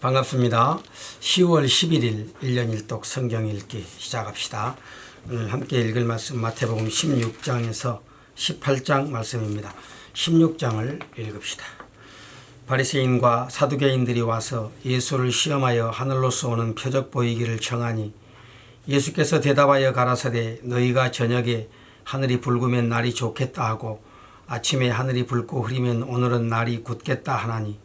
반갑습니다. 10월 11일 1년 1독 성경 읽기 시작합시다. 오늘 함께 읽을 말씀 마태복음 16장에서 18장 말씀입니다. 16장을 읽읍시다. 바리새인과 사두개인들이 와서 예수를 시험하여 하늘로서 오는 표적 보이기를 청하니 예수께서 대답하여 가라사대 너희가 저녁에 하늘이 붉으면 날이 좋겠다 하고 아침에 하늘이 붉고 흐리면 오늘은 날이 굳겠다 하나니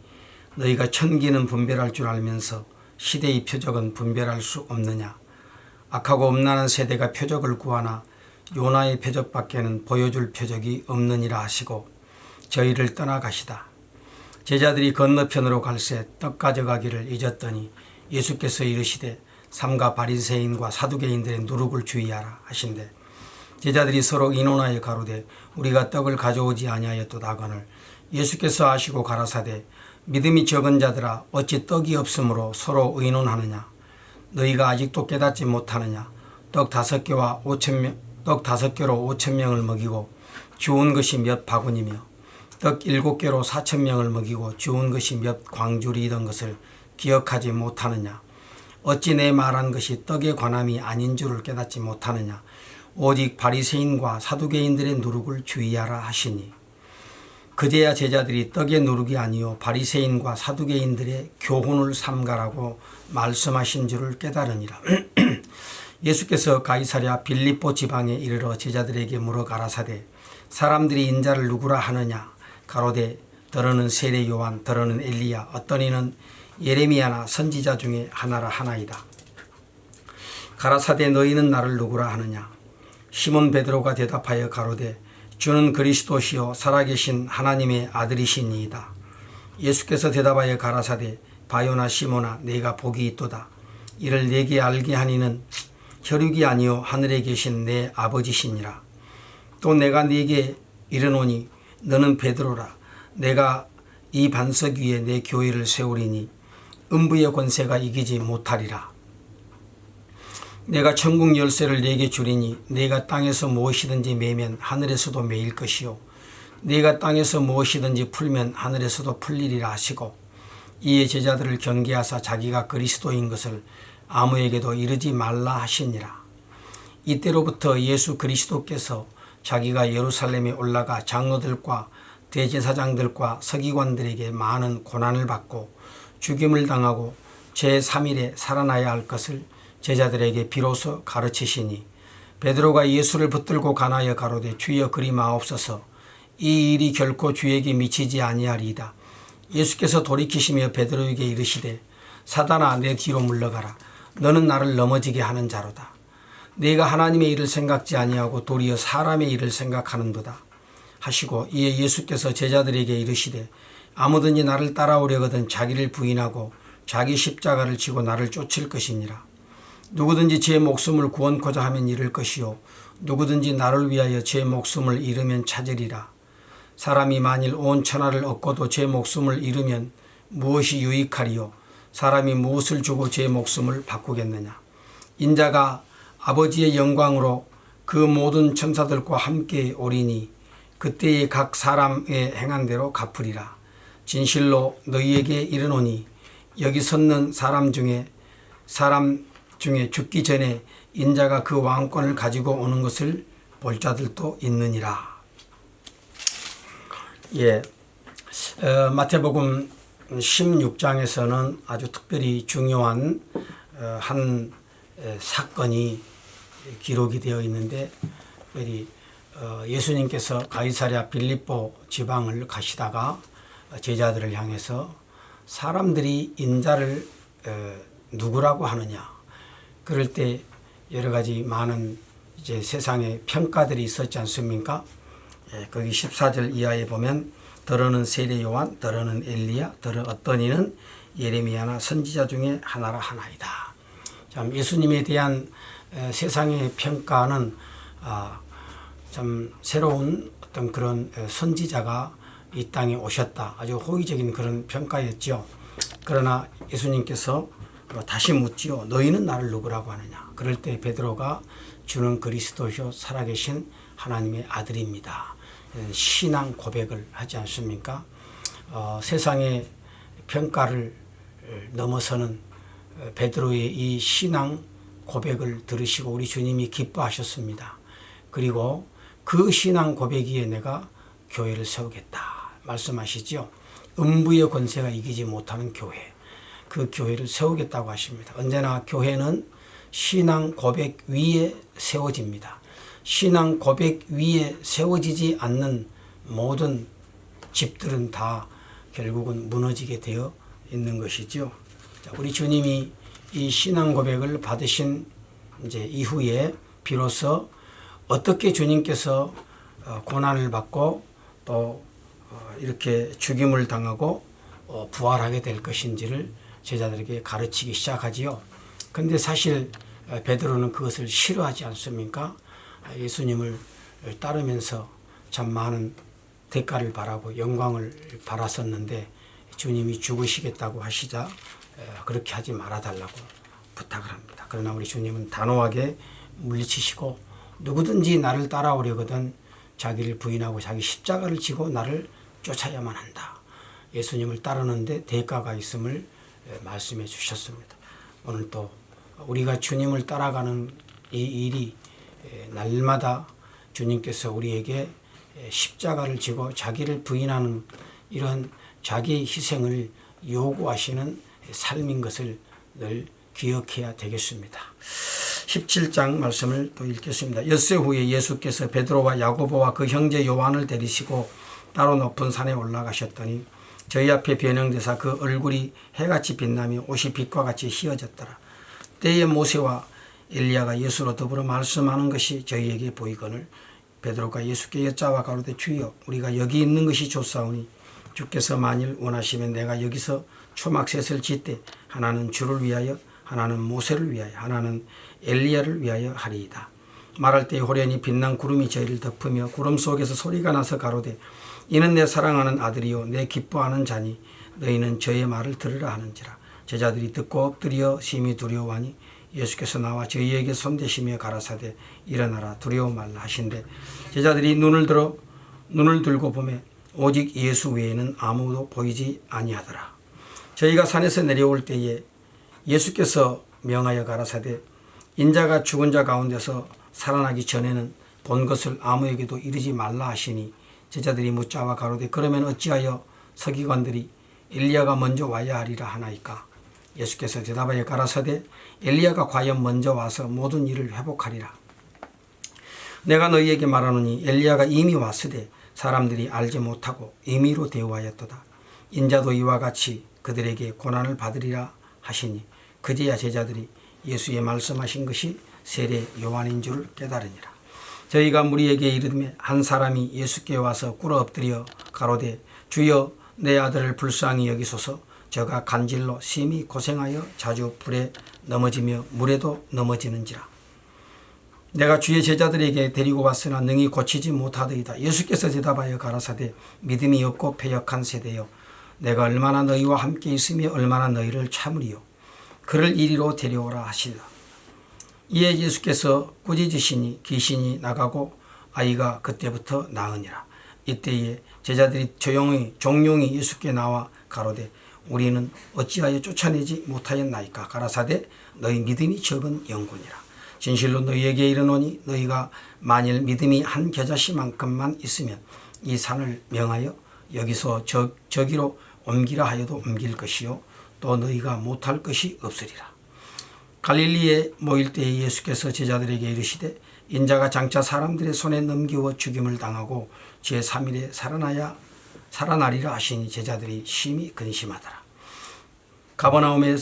너희가 천기는 분별할 줄 알면서 시대의 표적은 분별할 수 없느냐. 악하고 음란한 세대가 표적을 구하나 요나의 표적밖에는 보여줄 표적이 없느니라 하시고 저희를 떠나가시다. 제자들이 건너편으로 갈새 떡 가져가기를 잊었더니 예수께서 이르시되 삼가 바리새인과 사두개인들의 누룩을 주의하라 하신대 제자들이 서로 의논하여 가로되 우리가 떡을 가져오지 아니하였도다 하거늘 예수께서 아시고 가라사대 믿음이 적은 자들아 어찌 떡이 없으므로 서로 의논하느냐. 너희가 아직도 깨닫지 못하느냐. 떡 5개로 5,000명을 먹이고 주운 것이 몇 바구니며 떡 7개로 4,000명을 먹이고 주운 것이 몇 광주리이던 것을 기억하지 못하느냐. 어찌 내 말한 것이 떡에 관함이 아닌 줄을 깨닫지 못하느냐. 오직 바리새인과 사두개인들의 누룩을 주의하라 하시니 그제야 제자들이 떡의 누룩이 아니요 바리새인과 사두개인들의 교훈을 삼가라고 말씀하신 줄을 깨달으니라. 예수께서 가이사랴 빌립보 지방에 이르러 제자들에게 물어 가라사대 사람들이 인자를 누구라 하느냐. 가로되 더러는 세례 요한 더러는 엘리야 어떤 이는 예레미야나 선지자 중에 하나라 하나이다. 가라사대 너희는 나를 누구라 하느냐. 시몬 베드로가 대답하여 가로되 주는 그리스도시요 살아계신 하나님의 아들이시니이다. 예수께서 대답하여 가라사대 바요나 시몬아 네가 복이 있도다. 이를 내게 알게 하니는 혈육이 아니요 하늘에 계신 내 아버지시니라. 또 내가 네게 이르노니 너는 베드로라. 내가 이 반석 위에 내 교회를 세우리니 음부의 권세가 이기지 못하리라. 내가 천국 열쇠를 네게 주리니 네가 땅에서 무엇이든지 매면 하늘에서도 매일 것이요 네가 땅에서 무엇이든지 풀면 하늘에서도 풀리리라 하시고 이에 제자들을 경계하사 자기가 그리스도인 것을 아무에게도 이르지 말라 하시니라. 이때로부터 예수 그리스도께서 자기가 예루살렘에 올라가 장로들과 대제사장들과 서기관들에게 많은 고난을 받고 죽임을 당하고 제3일에 살아나야 할 것을 제자들에게 비로소 가르치시니 베드로가 예수를 붙들고 가나여 가로되 주여 그리 마옵소서 이 일이 결코 주에게 미치지 아니하리이다. 예수께서 돌이키시며 베드로에게 이르시되 사단아 내 뒤로 물러가라. 너는 나를 넘어지게 하는 자로다. 네가 하나님의 일을 생각지 아니하고 도리어 사람의 일을 생각하는도다 하시고 이에 예수께서 제자들에게 이르시되 아무든지 나를 따라오려거든 자기를 부인하고 자기 십자가를 지고 나를 쫓을 것이니라. 누구든지 제 목숨을 구원코자 하면 잃을 것이요 누구든지 나를 위하여 제 목숨을 잃으면 찾으리라. 사람이 만일 온 천하를 얻고도 제 목숨을 잃으면 무엇이 유익하리요. 사람이 무엇을 주고 제 목숨을 바꾸겠느냐. 인자가 아버지의 영광으로 그 모든 천사들과 함께 오리니 그때에 각 사람의 행한 대로 갚으리라. 진실로 너희에게 이르노니 여기 섰는 사람 중에 죽기 전에 인자가 그 왕권을 가지고 오는 것을 볼 자들도 있느니라. 마태복음 16장에서는 아주 특별히 중요한 한 사건이 기록이 되어 있는데 특별히 예수님께서 가이사랴 빌립보 지방을 가시다가 제자들을 향해서 사람들이 인자를 누구라고 하느냐. 그럴 때 여러 가지 많은 이제 세상에 평가들이 있었지 않습니까? 거기 14절 이하에 보면 더러는 세례 요한, 더러는 엘리야, 어떤 이는 예레미야나 선지자 중에 하나라 하나이다. 참 예수님에 대한 세상의 평가는 참 새로운 어떤 그런 선지자가 이 땅에 오셨다. 아주 호의적인 그런 평가였죠. 그러나 예수님께서 다시 묻지요. 너희는 나를 누구라고 하느냐. 그럴 때 베드로가 주는 그리스도시요 살아계신 하나님의 아들입니다. 신앙 고백을 하지 않습니까? 세상의 평가를 넘어서는 베드로의 이 신앙 고백을 들으시고 우리 주님이 기뻐하셨습니다. 그리고 그 신앙 고백위에 내가 교회를 세우겠다 말씀하시죠. 음부의 권세가 이기지 못하는 교회, 그 교회를 세우겠다고 하십니다. 언제나 교회는 신앙 고백 위에 세워집니다. 신앙 고백 위에 세워지지 않는 모든 집들은 다 결국은 무너지게 되어 있는 것이죠. 우리 주님이 이 신앙 고백을 받으신 이제 이후에 비로소 어떻게 주님께서 고난을 받고 또 이렇게 죽임을 당하고 부활하게 될 것인지를 제자들에게 가르치기 시작하지요. 그런데 사실 베드로는 그것을 싫어하지 않습니까? 예수님을 따르면서 참 많은 대가를 바라고 영광을 바랐었는데 주님이 죽으시겠다고 하시자 그렇게 하지 말아달라고 부탁을 합니다. 그러나 우리 주님은 단호하게 물리치시고 누구든지 나를 따라오려거든 자기를 부인하고 자기 십자가를 지고 나를 쫓아야만 한다. 예수님을 따르는데 대가가 있음을 말씀해 주셨습니다. 오늘 또 우리가 주님을 따라가는 이 일이 날마다 주님께서 우리에게 십자가를 지고 자기를 부인하는 이런 자기 희생을 요구하시는 삶인 것을 늘 기억해야 되겠습니다. 17장 말씀을 또 읽겠습니다. 엿새 후에 예수께서 베드로와 야고보와 그 형제 요한을 데리시고 따로 높은 산에 올라가셨더니 저희 앞에 변형되사 그 얼굴이 해같이 빛나며 옷이 빛과 같이 휘어졌더라. 때에 모세와 엘리야가 예수로 더불어 말씀하는 것이 저희에게 보이거늘 베드로가 예수께 여짜와 가로되 주여 우리가 여기 있는 것이 좋사오니 주께서 만일 원하시면 내가 여기서 초막셋을 짓되 하나는 주를 위하여 하나는 모세를 위하여 하나는 엘리야를 위하여 하리이다. 말할 때 호련히 빛난 구름이 저희를 덮으며 구름 속에서 소리가 나서 가로되 이는 내 사랑하는 아들이요 내 기뻐하는 자니 너희는 저의 말을 들으라 하는지라. 제자들이 듣고 엎드려 심히 두려워하니 예수께서 나와 저희에게 손대시며 가라사대 일어나라 두려워 말라 하신대 제자들이 눈을 들고 보매 오직 예수 외에는 아무도 보이지 아니하더라. 저희가 산에서 내려올 때에 예수께서 명하여 가라사대 인자가 죽은 자 가운데서 살아나기 전에는 본 것을 아무에게도 이르지 말라 하시니 제자들이 묻자와 가로되 그러면 어찌하여 서기관들이 엘리야가 먼저 와야 하리라 하나이까. 예수께서 대답하여 가라사대 엘리야가 과연 먼저 와서 모든 일을 회복하리라. 내가 너희에게 말하노니 엘리야가 이미 왔으되 사람들이 알지 못하고 임의로 대우하였도다. 인자도 이와 같이 그들에게 고난을 받으리라 하시니 그제야 제자들이 예수의 말씀하신 것이 세례 요한인 줄 깨달으니라. 저희가 무리에게 이르매 한 사람이 예수께 와서 꿇어 엎드려 가로되 주여 내 아들을 불쌍히 여기소서 저가 간질로 심히 고생하여 자주 불에 넘어지며 물에도 넘어지는지라. 내가 주의 제자들에게 데리고 왔으나 능히 고치지 못하더이다. 예수께서 대답하여 가라사대 믿음이 없고 패역한 세대여 내가 얼마나 너희와 함께 있으며 얼마나 너희를 참으리요. 그를 이리로 데려오라 하시라. 이에 예수께서 꾸짖으시니 귀신이 나가고 아이가 그때부터 나으니라. 이때에 제자들이 종용이 예수께 나와 가로되 우리는 어찌하여 쫓아내지 못하였나이까. 가라사대 너희 믿음이 적은 영혼이라. 진실로 너희에게 이르노니 너희가 만일 믿음이 한 겨자씨만큼만 있으면 이 산을 명하여 여기서 저기로 옮기라 하여도 옮길 것이요 또 너희가 못할 것이 없으리라. 갈릴리에 모일 때에 예수께서 제자들에게 이르시되 인자가 장차 사람들의 손에 넘기워 죽임을 당하고 제3일에 살아나리라 하시니 제자들이 심히 근심하더라. 가버나움에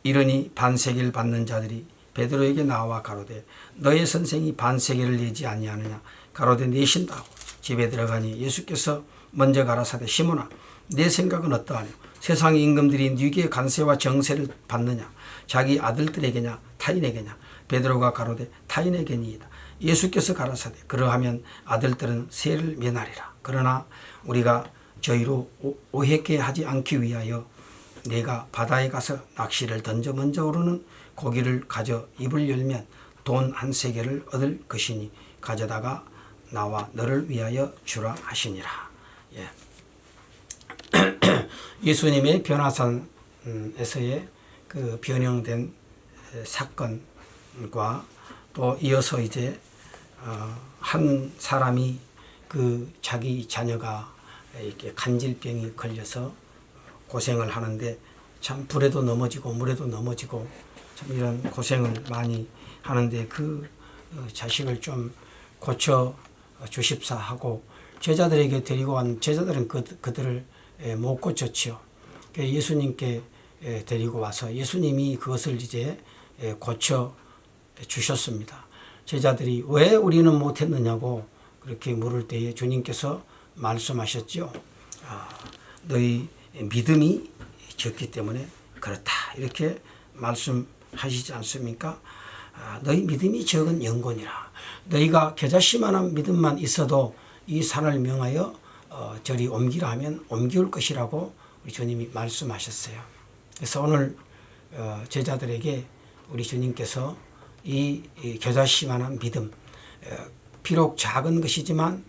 이르니 반세계를 받는 자들이 베드로에게 나와 가로되 너의 선생이 반세계를 내지 아니하느냐. 가로되 내신다고 집에 들어가니 예수께서 먼저 가라사대 시몬아 내 생각은 어떠하냐. 세상의 임금들이 네게 관세와 정세를 받느냐. 자기 아들들에게냐 타인에게냐. 베드로가 가로되 타인에게니이다. 예수께서 가라사대 그러하면 아들들은 세를 면하리라. 그러나 우리가 저희로 오해케 하지 않기 위하여 내가 바다에 가서 낚시를 던져 먼저 오르는 고기를 가져 입을 열면 돈 1세겔을 얻을 것이니 가져다가 나와 너를 위하여 주라 하시니라. 예. 예수님의 변화산 에서의 그 변형된 사건과 또 이어서 이제 한 사람이 그 자기 자녀가 이렇게 간질병이 걸려서 고생을 하는데 참 불에도 넘어지고 물에도 넘어지고 참 이런 고생을 많이 하는데 그 자식을 좀 고쳐 주십사 하고 제자들에게 데리고 간 제자들은 그들을 못 고쳤지요. 예수님께 데리고 와서 예수님이 그것을 이제 고쳐 주셨습니다. 제자들이 왜 우리는 못했느냐고 그렇게 물을 때에 주님께서 말씀하셨죠. 너희 믿음이 적기 때문에 그렇다 이렇게 말씀하시지 않습니까? 너희 믿음이 적은 영혼이라. 너희가 겨자씨만한 믿음만 있어도 이 산을 명하여 저리 옮기라 하면 옮기올 것이라고 우리 주님이 말씀하셨어요. 그래서 오늘 제자들에게 우리 주님께서 이 겨자씨만한 믿음, 비록 작은 것이지만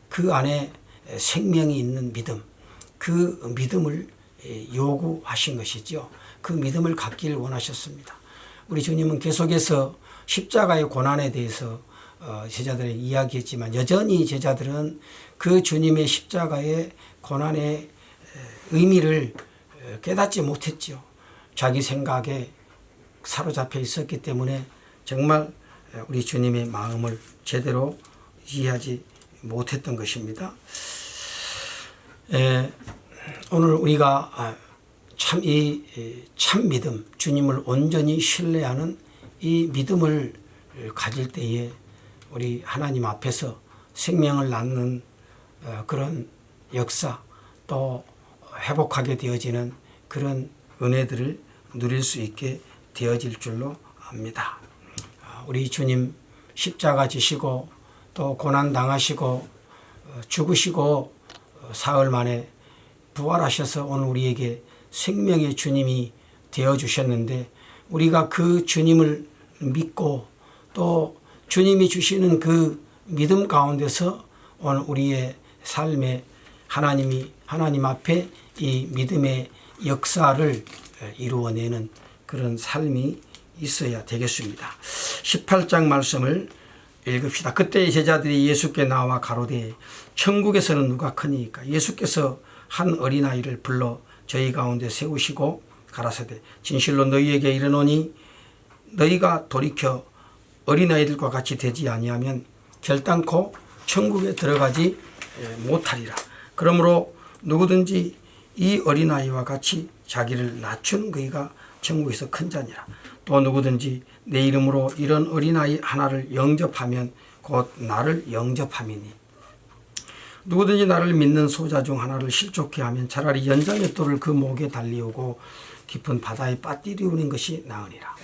그 안에 생명이 있는 믿음, 그 믿음을 요구하신 것이죠. 그 믿음을 갖기를 원하셨습니다. 우리 주님은 계속해서 십자가의 고난에 대해서 제자들에게 이야기했지만 여전히 제자들은 그 주님의 십자가의 고난의 의미를 깨닫지 못했죠. 자기 생각에 사로잡혀 있었기 때문에 정말 우리 주님의 마음을 제대로 이해하지 못했던 것입니다. 오늘 우리가 참 믿음, 주님을 온전히 신뢰하는 이 믿음을 가질 때에 우리 하나님 앞에서 생명을 낳는 그런 역사 또 회복하게 되어지는 그런 은혜들을 누릴 수 있게 되어질 줄로 압니다. 우리 주님 십자가 지시고 또 고난 당하시고 죽으시고 사흘 만에 부활하셔서 오늘 우리에게 생명의 주님이 되어주셨는데 우리가 그 주님을 믿고 또 주님이 주시는 그 믿음 가운데서 오늘 우리의 삶에 하나님 앞에 이 믿음의 역사를 이루어내는 그런 삶이 있어야 되겠습니다. 18장 말씀을 읽읍시다. 그때 제자들이 예수께 나와 가로되 천국에서는 누가 크니까 예수께서 한 어린아이를 불러 저희 가운데 세우시고 가라사대 진실로 너희에게 이르노니 너희가 돌이켜 어린아이들과 같이 되지 아니하면 결단코 천국에 들어가지 못하리라. 그러므로 누구든지 이 어린아이와 같이 자기를 낮춘 그이가 천국에서 큰 자니라. 또 누구든지 내 이름으로 이런 어린아이 하나를 영접하면 곧 나를 영접함이니 누구든지 나를 믿는 소자 중 하나를 실족케 하면 차라리 연장의 돌을 그 목에 달리우고 깊은 바다에 빠뜨리우는 것이 나으니라.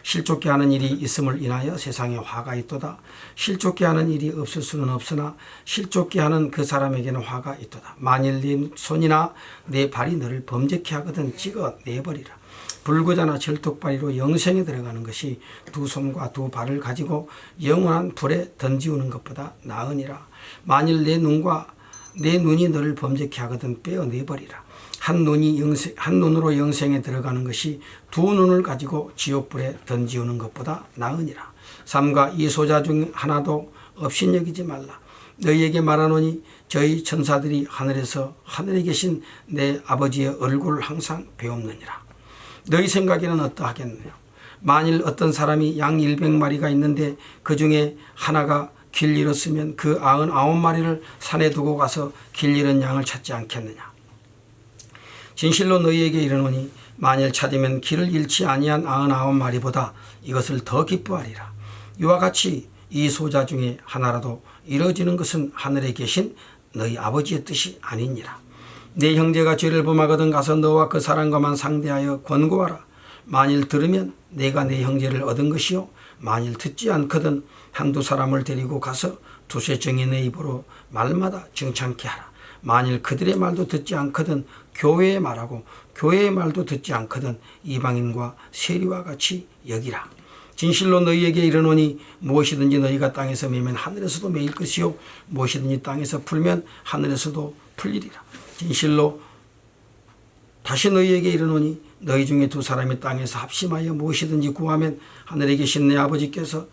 실족케 하는 일이 있음을 인하여 세상에 화가 있도다. 실족케 하는 일이 없을 수는 없으나 실족케 하는 그 사람에게는 화가 있도다. 만일 네 손이나 내 발이 너를 범죄케 하거든 찍어 내버리라. 불구자나 절뚝발이로 영생에 들어가는 것이 두 손과 두 발을 가지고 영원한 불에 던지우는 것보다 나으니라. 만일 내 눈이 너를 범죄케 하거든 빼어내버리라. 한 눈으로 영생에 들어가는 것이 두 눈을 가지고 지옥불에 던지우는 것보다 나으니라. 삼가 이 소자 중 하나도 업신여기지 말라. 너희에게 말하노니 저희 천사들이 하늘에 계신 내 아버지의 얼굴을 항상 배웁느니라. 너희 생각에는 어떠하겠느냐. 만일 어떤 사람이 양 100마리가 있는데 그 중에 하나가 길 잃었으면 그 99마리를 산에 두고 가서 길 잃은 양을 찾지 않겠느냐. 진실로 너희에게 이르노니 만일 찾으면 길을 잃지 아니한 99마리보다 이것을 더 기뻐하리라. 이와 같이 이 소자 중에 하나라도 이루어지는 것은 하늘에 계신 너희 아버지의 뜻이 아니니라. 내 형제가 죄를 범하거든 가서 너와 그 사람과만 상대하여 권고하라. 만일 들으면 내가 내 형제를 얻은 것이요 만일 듣지 않거든 한두 사람을 데리고 가서 두세 정인의 입으로 말마다 정창케 하라. 만일 그들의 말도 듣지 않거든 교회의 말하고 교회의 말도 듣지 않거든 이방인과 세리와 같이 여기라. 진실로 너희에게 이르노니 무엇이든지 너희가 땅에서 매면 하늘에서도 매일 것이요 무엇이든지 땅에서 풀면 하늘에서도 풀리리라. 진실로 다시 너희에게 이르노니 너희 중에 두 사람이 땅에서 합심하여 무엇이든지 구하면 하늘에 계신 내 아버지께서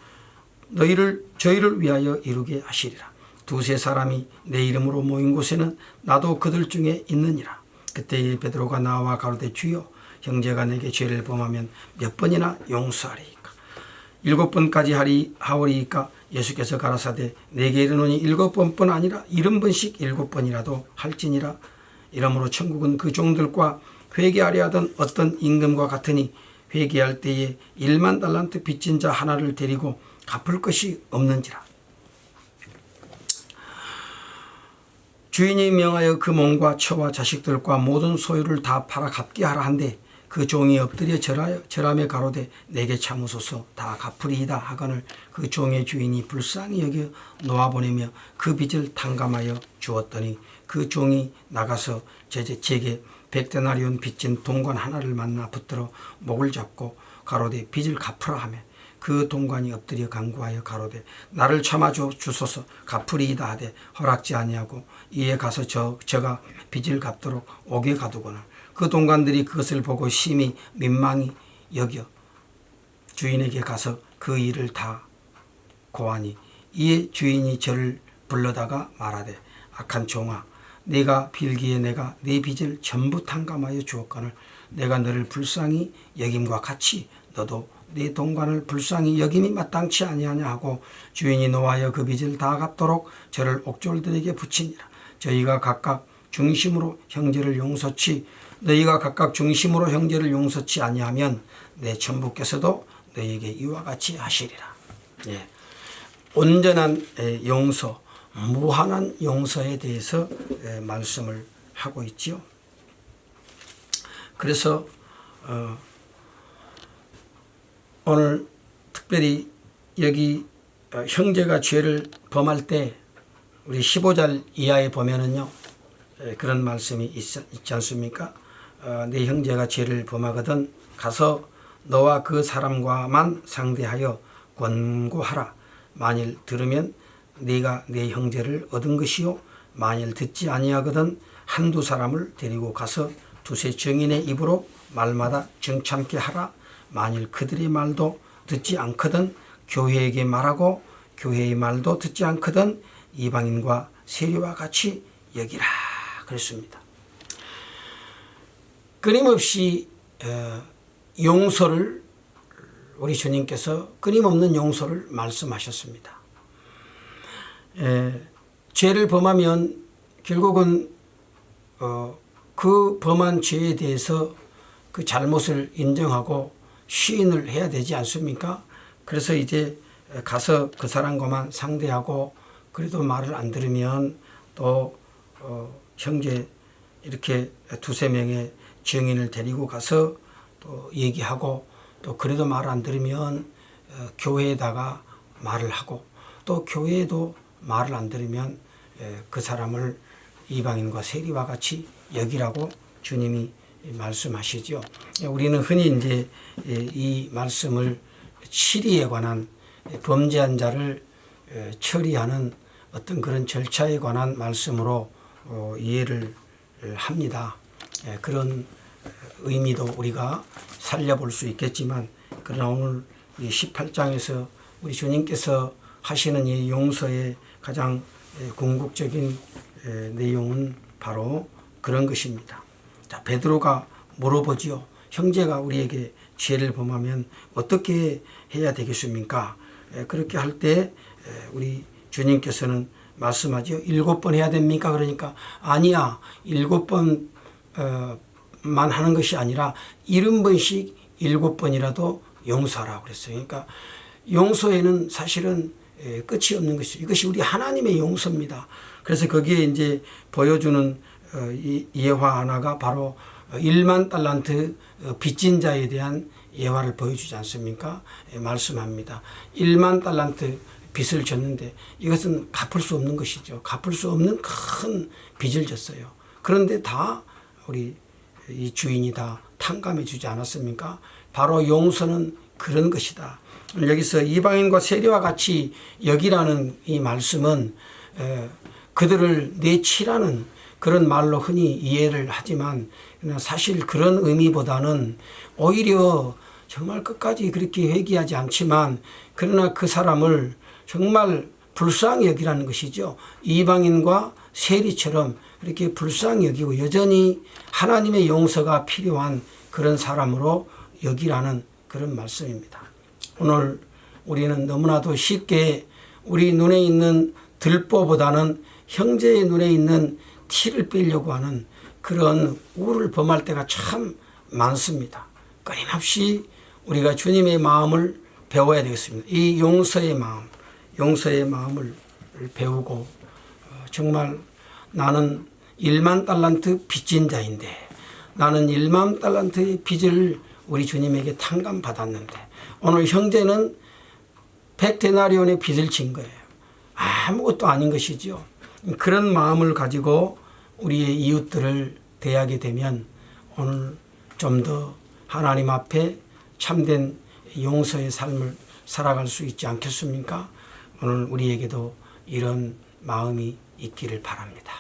저희를 위하여 이루게 하시리라. 두세 사람이 내 이름으로 모인 곳에는 나도 그들 중에 있느니라. 그때에 베드로가 나와 가로되 주여 형제가 내게 죄를 범하면 몇 번이나 용서하리이까? 7번까지 하오리이까? 예수께서 가라사대 내게 이르노니 7번뿐 아니라 70번씩 7번이라도 할지니라. 이러므로 천국은 그 종들과 회개하려 하던 어떤 임금과 같으니 회개할 때에 1만 달란트 빚진 자 하나를 데리고 갚을 것이 없는지라. 주인이 명하여 그 몸과 처와 자식들과 모든 소유를 다 팔아 갚게 하라 한데 그 종이 엎드려 절하며 가로되 내게 참으소서 다 갚으리이다 하거늘 그 종의 주인이 불쌍히 여겨 놓아보내며 그 빚을 탕감하여 주었더니 그 종이 나가서 제게 100데나리온 빚진 동관 하나를 만나 붙들어 목을 잡고 가로되 빚을 갚으라 하며 그 동관이 엎드려 간구하여 가로되 나를 참아 주소서 갚으리이다 하되 허락지 아니하고 이에 가서 저가 빚을 갚도록 옥에 가두거늘 그 동관들이 그것을 보고 심히 민망히 여겨 주인에게 가서 그 일을 다 고하니 이에 주인이 저를 불러다가 말하되 악한 종아 네가 빌기에 내가 네 빚을 전부 탕감하여 주었거늘 내가 너를 불쌍히 여김과 같이 너도 네 동관을 불쌍히 여김이 마땅치 아니하냐 하고 주인이 노하여 그 빚을 다 갚도록 저를 옥졸들에게 붙이니라. 너희가 각각 중심으로 형제를 용서치 아니하면 내 천부께서도 너희에게 이와 같이 하시리라. 예. 온전한 용서, 무한한 용서에 대해서 말씀을 하고 있지요. 그래서 오늘 특별히 여기 형제가 죄를 범할 때 우리 15절 이하에 보면은요 그런 말씀이 있지 않습니까? 내 형제가 죄를 범하거든 가서 너와 그 사람과만 상대하여 권고하라. 만일 들으면 네가 내 형제를 얻은 것이요 만일 듣지 아니하거든 한두 사람을 데리고 가서 두세 증인의 입으로 말마다 정참게 하라. 만일 그들의 말도 듣지 않거든 교회에게 말하고 교회의 말도 듣지 않거든 이방인과 세리와 같이 여기라 그랬습니다. 끊임없이 용서를 우리 주님께서 끊임없는 용서를 말씀하셨습니다. 죄를 범하면 결국은 그 범한 죄에 대해서 그 잘못을 인정하고 시인을 해야 되지 않습니까? 그래서 이제 가서 그 사람과만 상대하고 그래도 말을 안 들으면 또 형제 이렇게 두세 명의 증인을 데리고 가서 또 얘기하고 또 그래도 말을 안 들으면 교회에다가 말을 하고 또 교회에도 말을 안 들으면 그 사람을 이방인과 세리와 같이 여기라고 주님이 말씀하시죠. 우리는 흔히 이제 이 말씀을 치리에 관한 범죄한 자를 처리하는 어떤 그런 절차에 관한 말씀으로 이해를 합니다. 그런 의미도 우리가 살려볼 수 있겠지만 그러나 오늘 18장에서 우리 주님께서 하시는 이 용서의 가장 궁극적인 내용은 바로 그런 것입니다. 자, 베드로가 물어보지요. 형제가 우리에게 죄를 범하면 어떻게 해야 되겠습니까? 그렇게 할 때 우리 주님께서는 말씀하죠. 7번 해야 됩니까? 그러니까 아니야. 7번만 하는 것이 아니라 70번씩 7번이라도 용서하라고 그랬어요. 그러니까 용서에는 사실은 끝이 없는 것이죠. 이것이 우리 하나님의 용서입니다. 그래서 거기에 이제 보여주는 예화 하나가 바로 1만 달란트 빚진 자에 대한 예화를 보여주지 않습니까? 말씀합니다. 1만 달란트 빚을 졌는데 이것은 갚을 수 없는 것이죠. 갚을 수 없는 큰 빚을 졌어요. 그런데 다 우리 이 주인이 다 탕감해 주지 않았습니까? 바로 용서는 그런 것이다. 여기서 이방인과 세리와 같이 여기라는 이 말씀은 그들을 내치라는 그런 말로 흔히 이해를 하지만 사실 그런 의미보다는 오히려 정말 끝까지 그렇게 회개하지 않지만 그러나 그 사람을 정말 불쌍히 여기라는 것이죠. 이방인과 세리처럼 그렇게 불쌍히 여기고 여전히 하나님의 용서가 필요한 그런 사람으로 여기라는 그런 말씀입니다. 오늘 우리는 너무나도 쉽게 우리 눈에 있는 들보보다는 형제의 눈에 있는 티를 빼려고 하는 그런 우를 범할 때가 참 많습니다. 끊임없이 우리가 주님의 마음을 배워야 되겠습니다. 이 용서의 마음을 배우고 정말 나는 1만 달란트 빚진 자인데 나는 1만 달란트의 빚을 우리 주님에게 탕감받았는데 오늘 형제는 100데나리온의 빚을 진 거예요. 아무것도 아닌 것이죠. 그런 마음을 가지고 우리의 이웃들을 대하게 되면 오늘 좀 더 하나님 앞에 참된 용서의 삶을 살아갈 수 있지 않겠습니까? 오늘 우리에게도 이런 마음이 있기를 바랍니다.